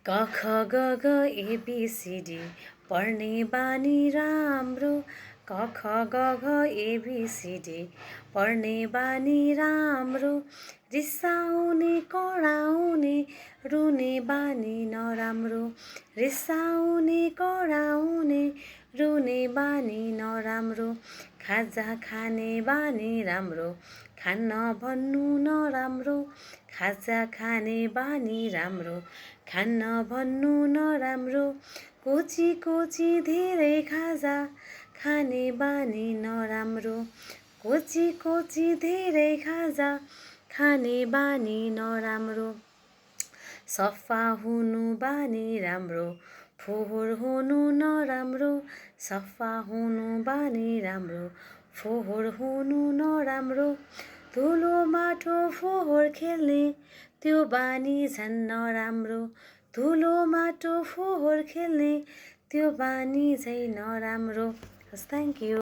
क ख ग घ ए बी सी डी पढ्ने बानी राम्रो। क ख ग घ ए बी सी डी पढ्ने बानी राम्रो। रिसाउने कराउने रुने बानी नराम्रो। रिसाउने कराउने रुने बानी नराम्रो। खाजा खाने बानी राम्रो, खान्न भन्नु नराम्रो। खाजा खाने बानी राम्रो, खान्न भन्नु नराम्रो। कोची कोची धेरै खाजा खाने बानी नराम्रो। कोची कोची धेरै खाजा खाने बानी नराम्रो। सफा हुनु बानी राम्रो, फोहोर हुनु नराम्रो। सफा हुनु बानी राम्रो, फोहोर हुनु नराम्रो। धुलो माटो फोहोर खेल्ने त्यो बानी झन् नराम्रो। धुलो माटो फोहोर खेल्ने त्यो बानी झै नराम्रो। हस्, थ्याङ्क यू।